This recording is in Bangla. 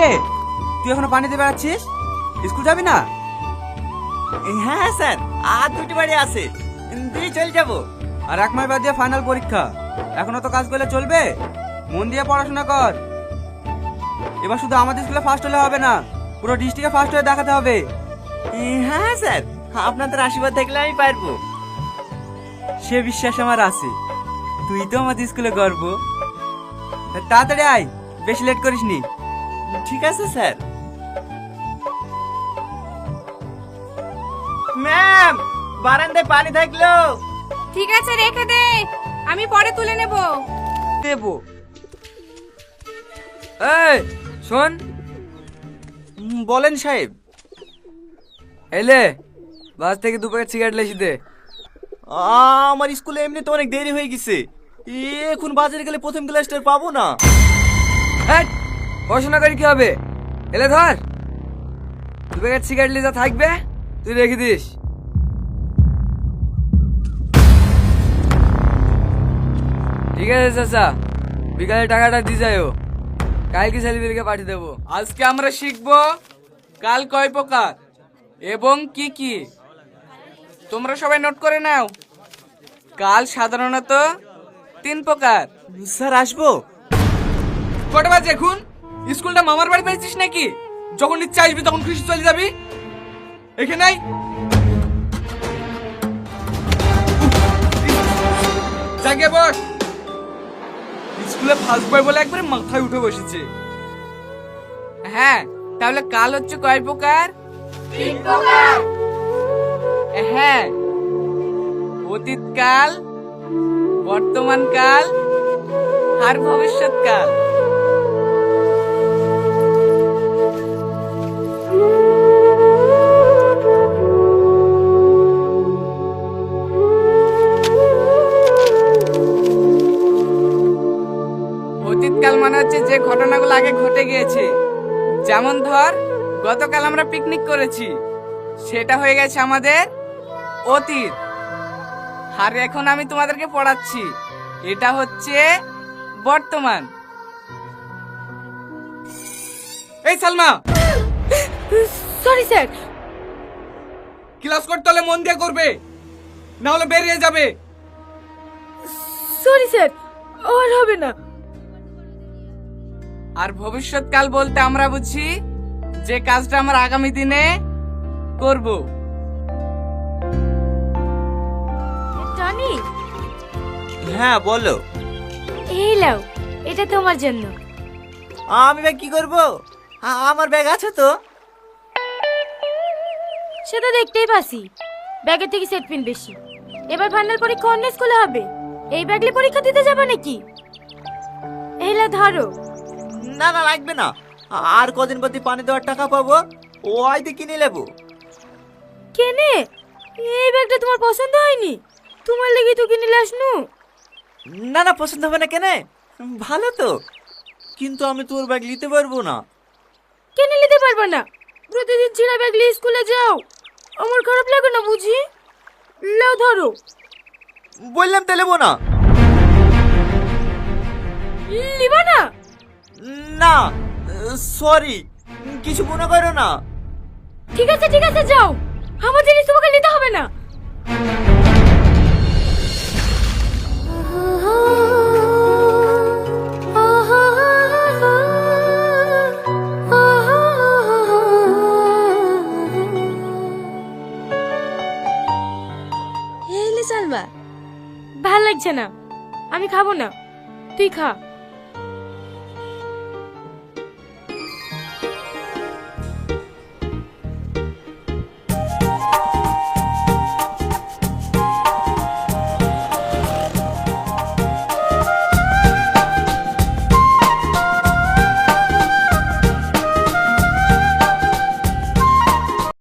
রে, তুই এখনো পানিতে বেড়াচ্ছিস? স্কুল যাবি না? হ্যাঁ স্যার, আর দুটি বাড়ি আছে, দিয়ে চলে যাবো। আর 1 মাস বাদ দিয়ে ফাইনাল পরীক্ষা, এখনো তো কাজ করলে চলবে? মন দিয়ে পড়াশোনা কর। এবার শুধু আমাদের স্কুলে ফার্স্ট হলে হবে না, পুরো ডিস্ট্রিক্টে ফার্স্ট হয়ে দেখাতে হবে। হ্যাঁ স্যার, আপনাদের আশীর্বাদ থাকলে আমি পারবো। সে বিশ্বাস আমার আছে, তুই তো আমাদের স্কুলে গর্ব। তাড়াতাড়ি আয়, বেশি লেট করিস নি। ঠিক আছে স্যার। ম্যাম, বারান্দায় পানি থাকলো। ঠিক আছে, রেখে দে, আমি পরে তুলে নেব। দেবো। এই শোন। বলেন সাহেব। এলে বাস থেকে 2 প্যাকেট সিগারেট লেসি দে। আমার স্কুলে এমনি তো অনেক দেরি হয়ে গেছে, এখন বাজারে গেলে প্রথম ক্লাসটা পাবো না। হ্যাঁ, পড়াশোনা করে কি হবে? এলে ধর, 2 প্যাকেট সিগারেট লিজা থাকবে, তুই রেখে দিস। ঠিক আছে চাচা, বিকালে টাকাটা দিয়ে যাও, কালকে ছেলেদেরকে পাঠিয়ে দেবো। আজকে আমরা শিখবো কাল কয় প্রকার এবং কি কি। তোমরা সবাই নোট করে নাও। কাল সাধারণত 3 প্রকার। স্যার আসবো। কটা বাজে এখন? স্কুলটা মামার বাড়ি পেয়েছিস নাকি? যখন ইচ্ছা আসবি তখন খুশি চলে যাবি। এখানে নাই, জায়গায় বস। স্কুলে ফার্স্ট বয় বলে একবারে মাথায় উঠে বসেছে। হ্যাঁ, তাহলে কাল হচ্ছে কয় প্রকার? 3 প্রকার। হ্যাঁ, অতীতকাল, বর্তমানকাল আর ভবিষ্যৎকাল। অতীতকাল মানে হচ্ছে যে ঘটনাগুলো আগে ঘটে গিয়েছে। যেমন ধর, গতকাল আমরা পিকনিক করেছি, সেটা হয়ে গেছে আমাদের অতীত। আর এখন আমি তোমাদেরকে পড়াচ্ছি, এটা হচ্ছে বর্তমান। এই সালমা, সরি স্যার। ক্লাস করতে হলে মন দিয়ে করবে, না হলে বেরিয়ে যাবে। সরি স্যার, আর হবে না। আর ভবিষ্যৎকাল বলতে আমরা বুঝি যে কাজটা আমরা আগামী দিনে করব। টনি, হ্যাঁ বলো। এই লাও, এটা তোমার জন্য। আমি ব্যাগ কি করব? আমার ব্যাগ আছে তো। সেটা দেখতেই পাসি, ব্যাগের থেকে সেট পিন বেশি। এবার ফাইনাল পরীক্ষা অন্য স্কুলে হবে, এই ব্যাগলে পরীক্ষা দিতে যাবে নাকি? এই লাও ধরো। না না, লাগবে না। আর কদিন বাদে পানি দেওয়ার টাকা পাবো, ও আইতে কিনে নেবো। কেনে? এই ব্যাগটা তোমার পছন্দ হয়নি? তোমার লেগে তো কিনে লাসনু। না না, পছন্দ হবে না কেনে? ভালো তো, কিন্তু আমি তোর ব্যাগ নিতে পারবো না। কেনে নিতে পারবে না? প্রতিদিন ছিঁড়া ব্যাগ নিয়ে স্কুলে যাও, আমার খারাপ লাগে না বুঝি? লাও ধরো। বললাম তো নেবো না। লিবা না? না, সরি, কিছু মনে করো না। ঠিক আছে ঠিক আছে, যাও, আমার জিনিস তোমাকে নিতে হবে না। সালমা, ভাল লাগছে না, আমি খাবো না, তুই খা।